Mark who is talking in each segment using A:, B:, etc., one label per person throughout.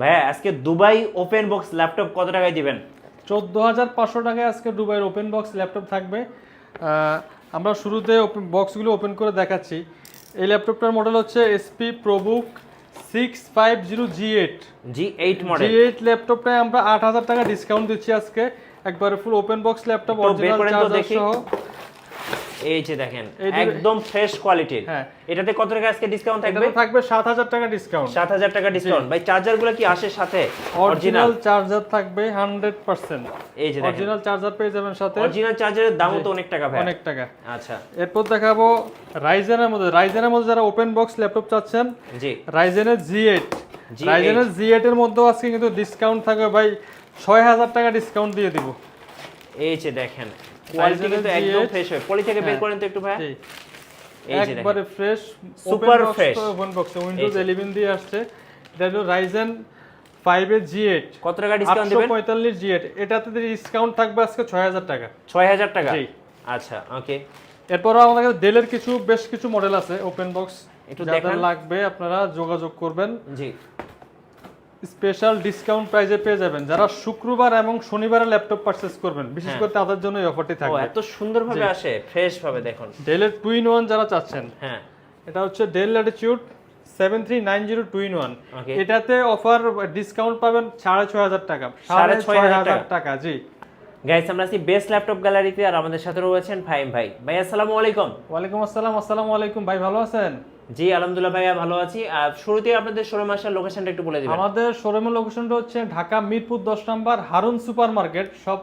A: ভাইয়া আজকে Dubai open box laptop কত টাকায় দিবেন?
B: 14,500 টাকায় আজকে দুবাইয়ের ওপেন বক্স ল্যাপটপ থাকবে। আমরা শুরুতে বক্সগুলো ওপেন করে দেখাচ্ছি। এই ল্যাপটপটার মডেল হচ্ছে SP ProBook 650G8
A: G8 model.
B: G8 ল্যাপটপটায় আমরা 8,000 টাকা ডিসকাউন্ট দিচ্ছি আজকে, একবারে ফুল open box laptop, original charger সহ।
A: এই যে দেখেন একদম ফ্রেশ কোয়ালিটির।
B: হ্যাঁ,
A: এটাতে কত টাকা আজকে ডিসকাউন্ট থাকবে?
B: এটা থাকবে 7,000 টাকা ডিসকাউন্ট।
A: 7,000 টাকা ডিসকাউন্ট। ভাই চার্জারগুলো কি আসে সাথে?
B: অরিজিনাল চার্জার থাকবে 100%।
A: এই যে দেখেন
B: অরিজিনাল চার্জার পেয়ে যাবেন সাথে।
A: অরিজিনাল চার্জারের দামও তো অনেক টাকা ভাই।
B: অনেক টাকা।
A: আচ্ছা,
B: এরপর দেখাবো রাইজেনের মধ্যে যারা ওপেন বক্স ল্যাপটপ চাচ্ছেন,
A: জি
B: রাইজেনের G8 রাইজেনের G8 এর মধ্যে আজকে কিন্তু ডিসকাউন্ট থাকবে ভাই, 6,000 টাকা ডিসকাউন্ট দিয়ে দিব।
A: এই যে দেখেন কোয়ালিটি কিন্তু একদম ফ্রেশ হয়। পলি থেকে বের করেন তো একটু ভাই।
B: এই যে একবারে fresh,
A: super fresh
B: open box Windows 11 দিয়ে আসছে। এটা হলো রাইজেন 5 এর G8।
A: কত টাকা ডিসকাউন্ট দিবেন?
B: 845 G8, এটাতে ডিসকাউন্ট থাকবে আজকে 6,000 টাকা।
A: 6,000 টাকা।
B: জি
A: আচ্ছা, ওকে।
B: এরপর আমাদের কাছে ডেলের বেশ কিছু মডেল আছে ওপেন বক্স,
A: একটু
B: যাদের
A: দেখান।
B: লাগবে আপনারা যোগাযোগ করবেন।
A: জি,
B: স্পেশাল ডিসকাউন্ট প্রাইসে পেয়ে যাবেন যারা শুক্রবার এবং শনিবারে ল্যাপটপ পারচেজ করবেন, বিশেষ করে তাদের জন্য এই অফারটি
A: ও
B: থাকবে।
A: এত সুন্দরভাবে আসে, ফ্রেশ ভাবে দেখুন।
B: ডেলের 2-in-1 যারা চাচ্ছেন,
A: হ্যাঁ,
B: এটা হচ্ছে ডেল ল্যাটিটিউড 7390 2-in-1।
A: Okay.
B: এটাতে অফার ডিসকাউন্ট পাবেন 6,500 টাকা।
A: 6,500
B: টাকা। জি
A: গাইস, আমরা আছি বেস্ট ল্যাপটপ গ্যালারিতে আর আমাদের সাথে রয়েছেন ফাহিম ভাই। ভাই আসসালামু আলাইকুম।
B: ওয়ালাইকুম আসসালাম। আসসালামু আলাইকুম ভাই, ভালো আছেন?
A: জি আলহামদুলিল্লাহ ভাইয়া ভালো আছি। আর শুরুতেই আপনাদের শোরুম আসার লোকেশনটা একটু বলে দিবেন।
B: আমাদের শোরুমের লোকেশনটা হচ্ছে ঢাকা মিরপুর 10 নম্বর হারুন সুপার মার্কেট সব,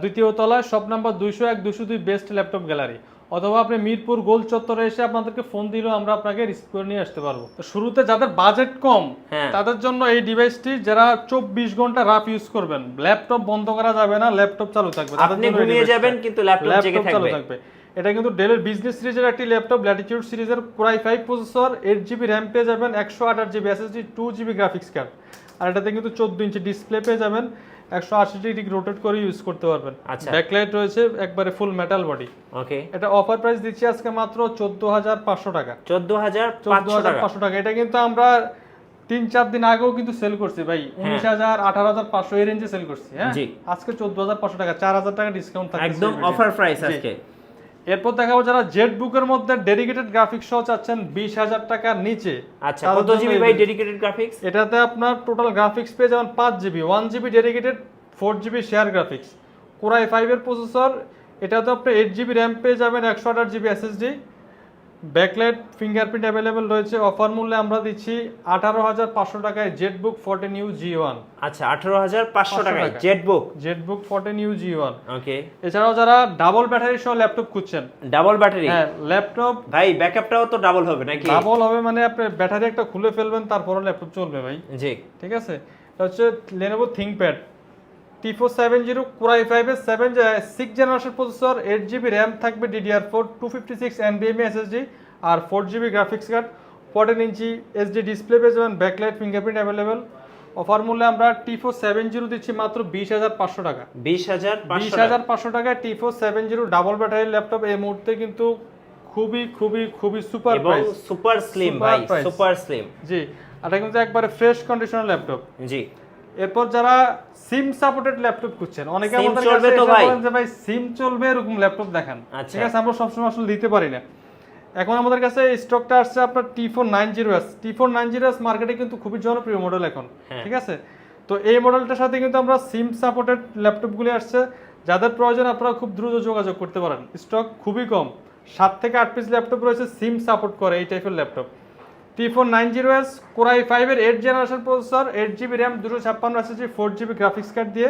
B: দ্বিতীয় তলায়, shop number 201 202 best laptop gallery. অথবা আপনি মিরপুর গোল চত্বরে এসে আপনাদেরকে ফোন দিলেও আমরা আপনাকে রিসিভ করে নিয়ে আসতে পারবো। তো শুরুতে যাদের বাজেট কম তাদের জন্য এই ডিভাইসটি, যারা 24 ঘন্টা রাফ ইউজ করবেন, ল্যাপটপ বন্ধ করা যাবে না, ল্যাপটপ চালু থাকবে,
A: আপনি ঘুমিয়ে যাবেন কিন্তু ল্যাপটপ জেগে
B: চালু
A: থাকবে।
B: থাকবে। এটা কিন্তু ডেলের বিজনেস সিরিজের একটি ল্যাপটপ, ল্যাটিটিউড সিরিজের Core i5 processor, 8GB RAM পেয়ে যাবেন, 128GB SSD, 2GB graphics card. আর এটাতে কিন্তু 14 ইঞ্চি ডিসপ্লে পেয়ে যাবেন, 180 ডিগ্রি রোটেট করে ইউজ করতে পারবেন।
A: আচ্ছা,
B: ব্যাকলাইট রয়েছে, একবারে ফুল মেটাল বডি।
A: ওকে।
B: এটা অফার প্রাইস দিচ্ছি আজকে মাত্র 14,500 টাকা।
A: 14,500
B: টাকা। এটা কিন্তু আমরা 3-4 দিন আগেও কিন্তু সেল করছি ভাই, 19,000 18,500 এই রেঞ্জে সেল করছি। হ্যাঁ, আজকে 14,500 টাকা, 4,000 টাকা ডিসকাউন্ট থাকছে,
A: একদম অফার প্রাইস আজকে।
B: এরপর দেখাবো যারা জেড বুকের মধ্যে ডেডিকেটেড গ্রাফিক্স সহ চাচ্ছেন 20,000 টাকার নিচে।
A: আচ্ছা, কত জিবি ভাই ডেডিকেটেড গ্রাফিক্স?
B: এটাতে আপনার টোটাল গ্রাফিক্স পেয়ে যাবেন 5GB, 1GB dedicated, 4GB share graphics, Core i5 এর প্রসেসর। এটাতে আপনি 8GB র্যাম পেয়ে যাবেন, 128GB SSD, backlight fingerprint available রয়েছে। অফার মূল্যে আমরা দিচ্ছি 18,500 টাকায় জেটবুক 14U G1।
A: আচ্ছা, 18,500 টাকায় জেটবুক
B: 14U G1।
A: ওকে।
B: এছাড়াও যারা ডাবল ব্যাটারি সহ ল্যাপটপ খুঁজছেন,
A: ডাবল ব্যাটারি?
B: হ্যাঁ, ল্যাপটপ
A: ভাই ব্যাকআপটাও তো ডাবল হবে নাকি?
B: ডাবল হবে, মানে আপনি ব্যাটারি একটা খুলে ফেলবেন তারপরে ল্যাপটপ চলবে ভাই।
A: জি,
B: ঠিক আছে। এটা হচ্ছে Lenovo ThinkPad T470 Core i5 এর 6th generation processor, 8GB RAM থাকবে, DDR4, 256 NVMe SSD আর 4GB গ্রাফিক্স কার্ড, 14 ইঞ্চি SD ডিসপ্লে পেয়ে যাবেন, ব্যাকলাইট ফিঙ্গারপ্রিন্ট অ্যাভেলেবেল। অফার মূল্যে আমরা T470 দিচ্ছি মাত্র 20,500 টাকা।
A: 20,500
B: টাকায় T470 ডাবল ব্যাটারি ল্যাপটপ এই মুহূর্তে কিন্তু খুবই খুবই খুবই সুপার প্রাইস,
A: সুপার স্লিম ভাই, সুপার স্লিম।
B: জি, এটা কিন্তু একবারে ফ্রেশ কন্ডিশনার ল্যাপটপ।
A: জি।
B: এরপর যারা সিম সাপোর্টেড ল্যাপটপ খুঁজছেন, অনেকে আমাদের কাছে এসে বলেন যে ভাই সিম চলবে এরকম ল্যাপটপ দেখান। ঠিক আছে, আমরা সবসময় আসলে দিতে পারি না। এখন আমাদের কাছে স্টকটা আসছে আপনার T490S। T490S মার্কেটে কিন্তু খুবই জনপ্রিয় মডেল এখন। ঠিক আছে, তো এই মডেলটার সাথে কিন্তু আমরা সিম সাপোর্টেড ল্যাপটপগুলি আসছে, যাদের প্রয়োজন আপনারা খুব দ্রুত যোগাযোগ করতে পারেন। স্টক খুবই কম, 7 থেকে 8 পিস ল্যাপটপ রয়েছে সিম সাপোর্ট করে এই টাইপের ল্যাপটপ। T490S Core i5 এর 8th generation processor, 8GB RAM, 256 SSD, 4GB graphics card দিয়ে।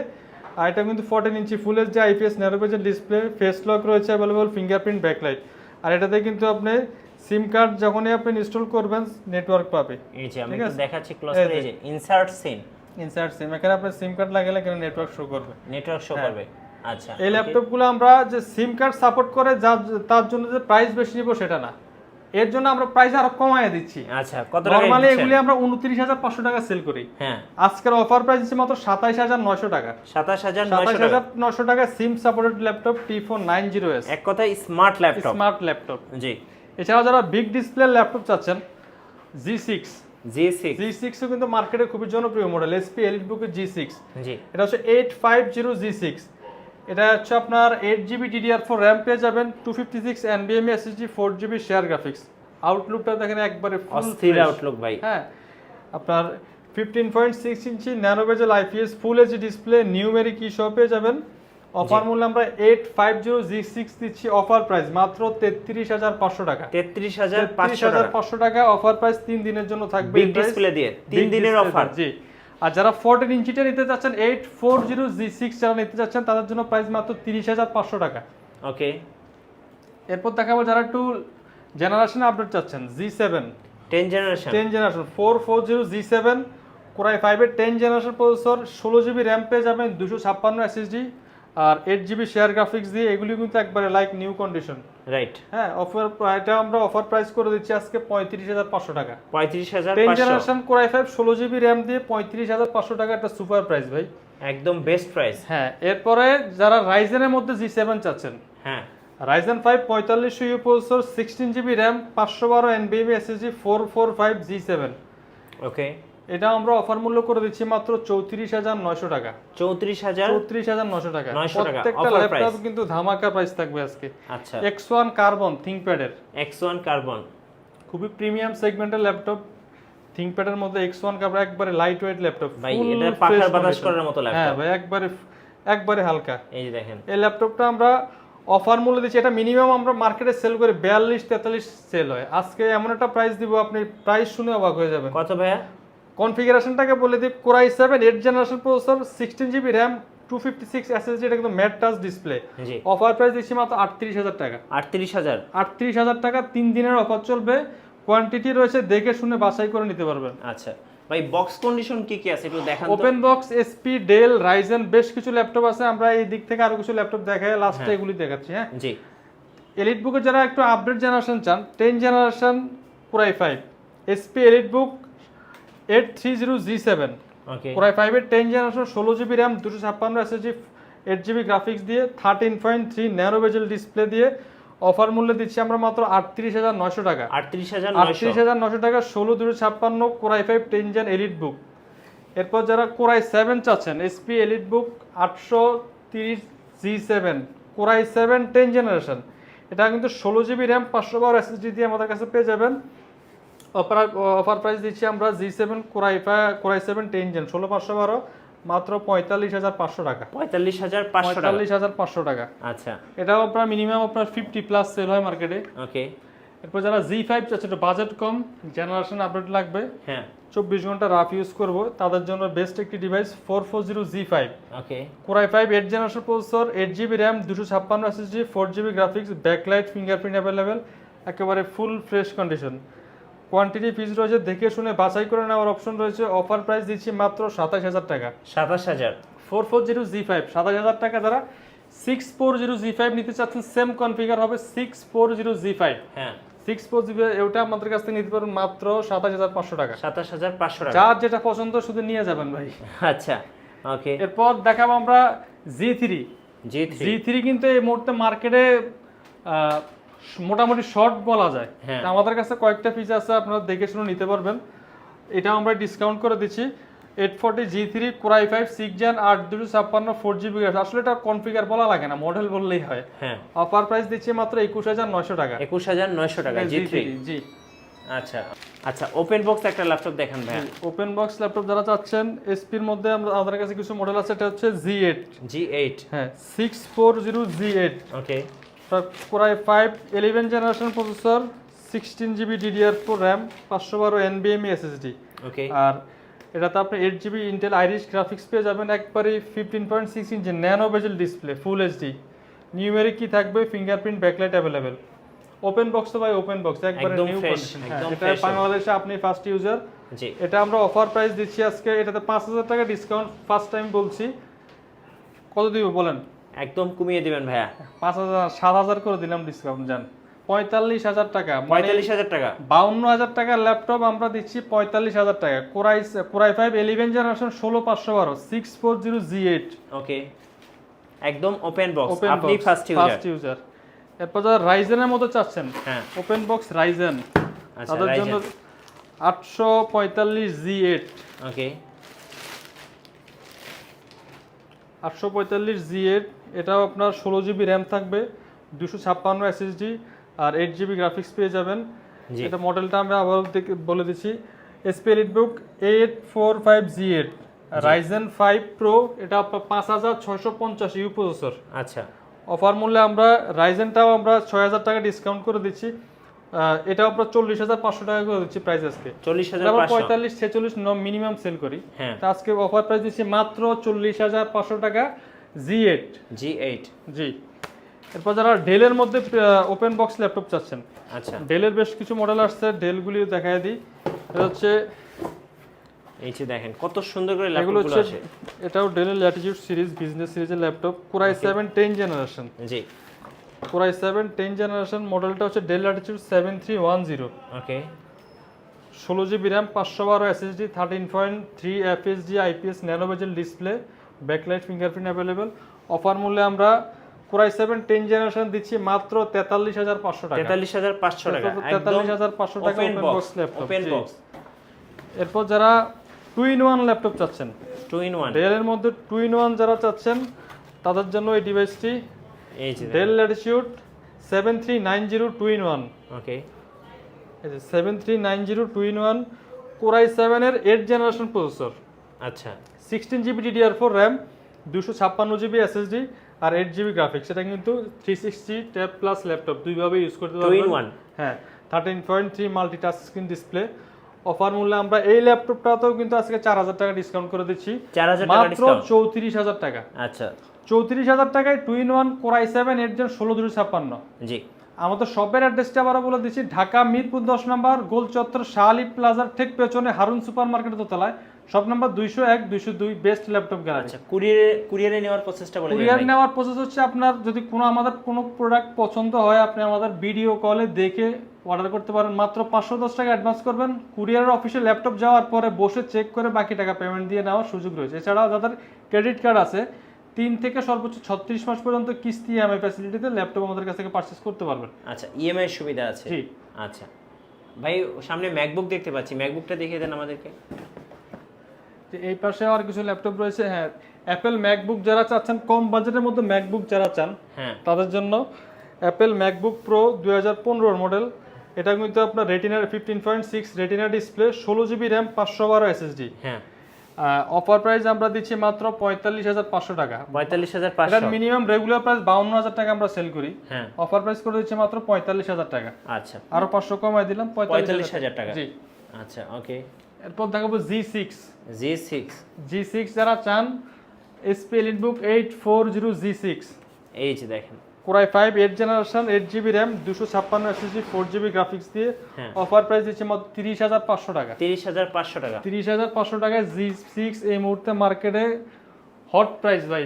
B: আর এটা কিন্তু 14 ইঞ্চি ফুল HD IPS ন্যারো পেজের ডিসপ্লে, ফেস লক রয়েছে অ্যাভেলেবল, ফিঙ্গারপ্রিন্ট, ব্যাকলাইট। আর এটাতে কিন্তু আপনি সিম কার্ড যখনই আপনি ইনস্টল করবেন নেটওয়ার্ক পাবে।
A: এই যে আমি একটু দেখাচ্ছি ক্লোজ করে, এই যে ইনসার্ট সিম,
B: এখানে আপনি সিম কার্ড লাগালে কেন নেটওয়ার্ক শো করবে,
A: নেটওয়ার্ক শো করবে। আচ্ছা,
B: এই ল্যাপটপগুলো আমরা যে সিম কার্ড সাপোর্ট করে তার জন্য যে প্রাইস বেশি নিব সেটা না, এর জন্য আমরা প্রাইস আরো কমায় দিচ্ছি।
A: আচ্ছা, কত টাকা?
B: নরমালি এগুলি আমরা 29,500 টাকা সেল করি। হ্যাঁ, আজকের অফার প্রাইস আছে মাত্র 27,900 টাকা।
A: 27,900
B: টাকা সিম সাপোর্টেড ল্যাপটপ T490S।
A: এক কথায় স্মার্ট ল্যাপটপ।
B: জি।
A: জি।
B: এছাড়াও যারা বিগ ডিসপ্লে ল্যাপটপ চাচ্ছেন, G6
A: G6
B: G6 ও কিন্তু মার্কেটে খুবই জনপ্রিয় মডেল SP EliteBook এর G6
A: জি
B: এটা হচ্ছে 850 G6 এটা হচ্ছে আপনার 8GB DDR4 RAM পেয়ে যাবেন 256 NVMe SSD 4GB share graphics আউটলুকটা দেখেন একবারে ফুল
A: অস্থির আউটলুক ভাই
B: হ্যাঁ আপনার 15.6 ইঞ্চি nano bezel IPS full HD display numeric key সহ পেয়ে যাবেন অফার মূল্য আমরা 850 G6 দিচ্ছি অফার প্রাইস মাত্র 33500 টাকা
A: 33500
B: টাকা অফার প্রাইস 3 দিনের জন্য থাকবে
A: বিগ ডিসপ্লে দিয়ে 3 দিনের অফার
B: জি আর যারা 14 ইঞ্চিটা নিতে চাচ্ছেন 840 G6 যারা নিতে চাচ্ছেন তাদের জন্য প্রাইস মাত্র 30500 টাকা
A: ওকে
B: এরপর দেখাবো যারা একটু জেনারেশন আপডেট চাচ্ছেন G7
A: 10 generation
B: 440 G7 Core i5 এর 10 জেনারেশন প্রসেসর 16GB RAM পেয়ে যাবেন 256 SSD আর 8GB শেয়ার গ্রাফিক্স দিয়ে এগুলি কিন্তু একবারে লাইক নিউ কন্ডিশন
A: রাইট
B: হ্যাঁ অফার এটা আমরা অফার প্রাইস করে দিচ্ছি আজকে 35500 টাকা
A: 35500
B: 10 generation Core i5 16GB RAM দিয়ে 35500 টাকা একটা সুপার প্রাইস ভাই
A: একদম বেস্ট প্রাইস
B: হ্যাঁ এরপরে যারা রাইজেনের মধ্যে G7 চাচ্ছেন
A: হ্যাঁ
B: Ryzen 5 4500 processor 16GB RAM 512 NVMe SSD 445 G7
A: ওকে
B: এটা আমরা অফার মূল্য করে দিচ্ছি মাত্র 34900 টাকা
A: 34900
B: টাকা
A: 900 টাকা
B: প্রত্যেকটা
A: অফার
B: ল্যাপটপ
A: প্রাইস
B: কিন্তু ধামাকা প্রাইস থাকবে আজকে
A: আচ্ছা
B: X1 কার্বন থিংকপ্যাড এর
A: X1 কার্বন
B: খুবই প্রিমিয়াম সেগমেন্টের ল্যাপটপ থিংকপ্যাড এর মধ্যে X1 কার্বন একবারে লাইট ওয়েট ল্যাপটপ
A: ভাই এটা পাখার বাতাস করার মতো ল্যাপটপ
B: হ্যাঁ ভাই একবারে হালকা
A: এই যে দেখেন
B: এই ল্যাপটপটা আমরা অফার মূল্য দিচ্ছি এটা মিনিমাম আমরা মার্কেটে সেল করে 42-43 সেল হয় আজকে এমন একটা প্রাইস দিব আপনি প্রাইস শুনে অবাক হয়ে যাবেন
A: কত ভাইয়া
B: কনফিগারেশনটাকে বলে দিই Core i7 8 generation processor 16GB RAM 256 SSD এটা কিন্তু ম্যাট টাচ ডিসপ্লে
A: জি
B: অফার প্রাইস দিচ্ছি মাত্র 38000 টাকা
A: 38000
B: টাকা 3 দিনের অফার চলবে কোয়ান্টিটি রয়েছে দেখে শুনে বাছাই করে নিতে পারবেন
A: আচ্ছা ভাই বক্স কন্ডিশন কি কি আছে একটু দেখান তো
B: open box SP Dell Ryzen বেশ কিছু ল্যাপটপ আছে আমরা এই দিক থেকে আরো কিছু ল্যাপটপ দেখাই লাস্টে এগুলি দেখাচ্ছি হ্যাঁ
A: জি
B: EliteBook এর যারা একটু আপডেট জেনারেশন চান 10 generation Core i5 SP EliteBook 830 G7
A: ওকে
B: Core i5 এর 10 generation 16GB RAM 256 SSD 8GB graphics দিয়ে 13.3 ন্যানো বেজেল ডিসপ্লে দিয়ে অফার মূল্য দিচ্ছি আমরা মাত্র 38900 টাকা
A: 38900
B: টাকা 16 Core i5 10 জেন EliteBook এরপর যারা Core i7 চাচ্ছেন SP EliteBook 830 G7 Core i7 10 generation এটা কিন্তু 16GB RAM 512 SSD দিয়ে আমাদের কাছে পেয়ে যাবেন অফার প্রাইস দিচ্ছি আমরা G7 Core i7 10 জেন 16512 মাত্র 45500 টাকা
A: 45500
B: টাকা
A: আচ্ছা
B: এটাও আপনার মিনিমাম আপনার 50 প্লাস সেল হয় মার্কেটে
A: ওকে
B: এরপর যারা Z5 চাচ্ছে বাজেট কম জেনারেশন আপডেট লাগবে
A: হ্যাঁ
B: 24 ঘন্টা রাফ ইউজ করব তাদের জন্য বেস্ট একটি device 440 Z5
A: okay
B: Core i5 8 generation processor 8GB RAM 256 SSD 4GB graphics backlight fingerprint available একেবারে full fresh condition quantity piece রয়েছে দেখে শুনে বাছাই করে নেওয়ার অপশন রয়েছে অফার প্রাইস দিচ্ছি মাত্র 27000 টাকা
A: 27000
B: 440 Z5 27000 টাকা দ্বারা 640 Z5 নিতে চাচ্ছেন সেম কনফিগার হবে 640 Z5
A: হ্যাঁ
B: 640 Z5 এটা আমাদের কাছ থেকে নিতে পারবেন মাত্র 27500 টাকা
A: 27500 টাকা
B: যার যেটা পছন্দ শুধু নিয়ে যাবেন ভাই
A: আচ্ছা ওকে
B: এরপর দেখাবো আমরা G3
A: G3
B: কিন্তু এই মুহূর্তে মার্কেটে মোটামুটি শর্ট বলা যায়
A: হ্যাঁ।
B: আমাদের কাছে কয়েকটা পিস আছে আপনারা দেখে শুনে নিতে পারবেন এটা আমরা ডিসকাউন্ট করে দিচ্ছি 840 G3 Core i5 6 Gen 8256 4GB আসলে এটা কনফিগার বলা লাগে না মডেল বললেই হয়
A: হ্যাঁ
B: অফার প্রাইস দিচ্ছি মাত্র 21900 টাকা
A: 21900 টাকা G3
B: জি
A: আচ্ছা আচ্ছা ওপেন বক্স একটা ল্যাপটপ দেখেন ভাই
B: ওপেন বক্স ল্যাপটপ যারা চাচ্ছেন SP এর মধ্যে আমাদের কাছে কিছু মডেল আছে এটা হচ্ছে G8 হ্যাঁ 640 G8
A: ওকে
B: Core i5 11 generation processor 16GB DDR4 RAM 512 NVMe SSD
A: ওকে
B: আর এটাতে আপনি 8GB Intel Iris গ্রাফিক্স পেয়ে যাবেন একবারে 15.6 ইঞ্চি nano bezel display full HD numeric key থাকবে fingerprint backlight available open box তো ভাই ওপেন বক্স একবারে নিউ কন্ডিশন এটা বাংলাদেশে আপনি ফার্স্ট ইউজার
A: জি
B: এটা আমরা অফার প্রাইস দিচ্ছি আজকে এটাতে 5000 টাকা ডিসকাউন্ট ফার্স্ট টাইম বলছি কত দিব বলেন
A: একদম কমিয়ে দিবেন ভাইয়া
B: 5000 7000 করে দিলাম ডিসকাউন্ট জান 45000 টাকা
A: 45000 টাকা
B: 52000 টাকার ল্যাপটপ আমরা দিচ্ছি 45000 টাকা Core i5 11 জেনারেশন 16612 640 G8
A: ওকে একদম ওপেন বক্স আপনি ফার্স্ট
B: ইউজার এরপর যারা রাইজেনের মতো চাচ্ছেন
A: হ্যাঁ
B: ওপেন বক্স রাইজেন
A: আচ্ছা
B: তাদের জন্য 845 G8
A: ওকে
B: 845 G8 এটাও আপনার 16 GB র্যাম থাকবে, 256 SSD আর 8 GB গ্রাফিক্স পেয়ে যাবেন।
A: জি।
B: এটা মডেলটা আমরা আবার বলে দিচ্ছি, SP EliteBook 845 G8 Ryzen 5 Pro, এটা আপনার 5650 ইউ প্রসেসর।
A: আচ্ছা
B: অফার মূল্যে আমরা রাইজেনটাও আমরা 6000 টাকা ডিসকাউন্ট করে দিচ্ছি, এটাও আমরা 40500 টাকা করে দিচ্ছি প্রাইস আজকে।
A: 40500
B: 45 46 মিনিমাম সেল করি,
A: হ্যাঁ
B: তো আজকে অফার প্রাইস দিচ্ছি মাত্র 40500 টাকা G8। জি। এরপর যারা ডেলের মধ্যে ওপেন বক্স ল্যাপটপ চাচ্ছেন,
A: আচ্ছা
B: ডেলের বেশ কিছু মডেল আসছে, ডেলগুলি দেখায় দিই। এটা হচ্ছে
A: এই যে দেখেন কত সুন্দর করে
B: এগুলো
A: ল্যাপটপগুলো
B: হচ্ছে,
A: আসে।
B: এটাও ডেলের ল্যাটিটিউড সিরিজ বিজনেস সিরিজের ল্যাপটপ, Core i7 10 জেনারেশন।
A: জি
B: Core i7 10 জেনারেশন মডেলটা হচ্ছে ডেল ল্যাটিটিউড 7310।
A: ওকে
B: 16 GB RAM, 512 SSD, 13.3 FHD IPS nano bezel display, backlight fingerprint available. Offer মূল্যে আমরা Core i7 10 জেনারেশন দিচ্ছি মাত্র 43500 টাকা।
A: 43500 টাকা, একদম
B: 43500 টাকা
A: open
B: open box laptop.
A: Open box.
B: এরপর যারা 2-in-1 ল্যাপটপ চাচ্ছেন,
A: 2-in-1
B: ডেলের মধ্যে 2-in-1 যারা চাচ্ছেন তাদের জন্য এই ডিভাইসটি,
A: এই যে
B: ডেল ল্যাটিটিউড 7390 2-in-1।
A: ওকে
B: এই যে 7390 2-in-1 Core i7 এর 8 জেনারেশন প্রসেসর,
A: আচ্ছা
B: 16 GB DDR4 RAM, 256 GB SSD আর 8 GB গ্রাফিক্স। এটা কিন্তু 360 ট্যাব প্লাস ল্যাপটপ দুইভাবে ইউজ করতে পারবেন।
A: 2-in-1
B: হ্যাঁ 13.3 multi touch screen display. Offer মূল্যে আমরা এই ল্যাপটপটাতেও কিন্তু আজকে 4000 টাকা ডিসকাউন্ট করে দিচ্ছি,
A: 4000 টাকা
B: মাত্র
A: ডিসকাউন্ট।
B: 34000 টাকা।
A: আচ্ছা
B: 34000 টাকায় 2-in-1 Core i7 8 Gen 16256।
A: জি
B: আমাদের শপের অ্যাড্রেসটা আবারও বলে দিচ্ছি, ঢাকা মিরপুর 10 নম্বর গোল চত্বর শাহালি প্লাজার ঠিক পেছনে হারুন সুপার মার্কেটের দোতলায়, shop number 201 202, best laptop gallery.
A: আচ্ছা কুরিয়ারে নেওয়ার প্রসেসটা বলে দিন
B: কুরিয়ার
A: ভাই।
B: নেওয়ার প্রসেস হচ্ছে, আপনার যদি আমাদের কোনো প্রোডাক্ট পছন্দ হয় আপনি আমাদের ভিডিও কলে দেখে অর্ডার করতে পারেন, মাত্র 510 টাকা অ্যাডভান্স করবেন। কুরিয়ারের অফিসে ল্যাপটপ যাওয়ার পরে বসে চেক করে বাকি টাকা পেমেন্ট দিয়ে নেওয়ার সুযোগ রয়েছে। এছাড়াও যাদের ক্রেডিট কার্ড আছে 3 থেকে সর্বোচ্চ 36 মাস পর্যন্ত কিস্তি EMI ফ্যাসিলিটিতে ল্যাপটপ আমাদের কাছ থেকে পারচেজ করতে পারবেন।
A: আচ্ছা ইএমআই এর সুবিধা আছে।
B: জি।
A: আচ্ছা ভাই সামনে ম্যাকবুক দেখতে পাচ্ছি, ম্যাকবুকটা দেখিয়ে দেন আমাদেরকে।
B: যে এই পাশে আর কিছু ল্যাপটপ রয়েছে, হ্যাঁ অ্যাপেল ম্যাকবুক যারা চাচ্ছেন, কম বাজেটের মধ্যে ম্যাকবুক যারা চান
A: হ্যাঁ
B: তাদের জন্য অ্যাপেল ম্যাকবুক প্রো 2015 মডেল। এটা কিন্তু আপনার রেটিনার 15.6 retina display, 16 GB RAM, 512 SSD।
A: হ্যাঁ
B: অফার প্রাইস আমরা দিচ্ছি মাত্র 45500 টাকা।
A: 45500
B: এটার মিনিমাম রেগুলার প্রাইস 52000 টাকা আমরা সেল করি,
A: হ্যাঁ
B: অফার প্রাইস করে দিচ্ছি মাত্র 45000 টাকা।
A: আচ্ছা
B: আরো 500 কমাই দিলাম
A: 45000 টাকা।
B: জি।
A: আচ্ছা ওকে
B: এরপর দেখাবো G6
A: G6
B: যারা চান, SP EliteBook 840 G6,
A: এই যে দেখেন
B: Core i5 8 generation, 8 GB RAM, 256 SSD, 4 GB graphics দিয়ে
A: হ্যাঁ।
B: অফার প্রাইস দিচ্ছে মাত্র 30500 টাকা।
A: 30500 টাকা।
B: 30500 টাকায় G6 এই মুহূর্তে মার্কেটে হট প্রাইস ভাই।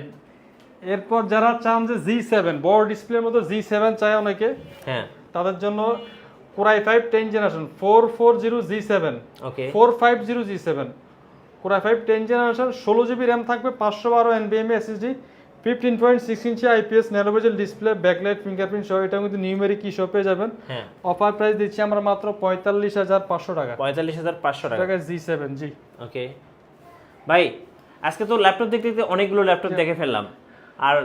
B: এরপর যারা চান যে G7 বড় ডিসপ্লের মতো G7 চায় অনেকে,
A: হ্যাঁ
B: তাদের জন্য Core i5 10 জেনারেশন 440 G7,
A: ওকে
B: 450 G7, Core i5 10 generation, 16 GB RAM থাকবে, 512 NVMe SSD, 15.6 ইঞ্চি IPS nano bezel display, backlight fingerprint সহ। এটা কিন্তু নিউমেরিক কি শপে যাবেন।
A: হ্যাঁ
B: অফার প্রাইস দিচ্ছি আমরা মাত্র 45500 টাকা।
A: 45500 টাকা।
B: টাকা G7। জি
A: ওকে ভাই আজকে তো ল্যাপটপ দেখতে দেখতে অনেকগুলো ল্যাপটপ দেখে ফেললাম, আর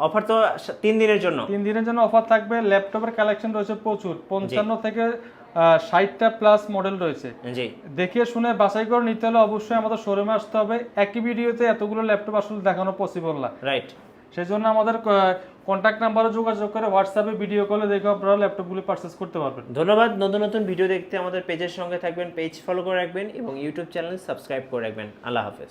A: অফার তো 3 দিনের জন্য।
B: 3 দিনের জন্য অফার থাকবে। ল্যাপটপের কালেকশন রয়েছে প্রচুর, 55 থেকে 60টা প্লাস মডেল রয়েছে।
A: জি
B: দেখে শুনে বাছাই করে নিতে হলে অবশ্যই আমাদের শোরুমে আসতে হবে। একই ভিডিওতে এতগুলো ল্যাপটপ আসলে দেখানো পসিবল না,
A: রাইট।
B: সেই জন্য আমাদের কন্ট্যাক্ট নাম্বারে যোগাযোগ করে হোয়াটসঅ্যাপে ভিডিও কলে দেখে আপনারা ল্যাপটপগুলো পারচেজ করতে পারবেন।
A: ধন্যবাদ। নতুন নতুন ভিডিও দেখতে আমাদের পেজের সঙ্গে থাকবেন, পেজ ফলো করে রাখবেন এবং ইউটিউব চ্যানেল সাবস্ক্রাইব করে রাখবেন। আল্লাহ হাফেজ।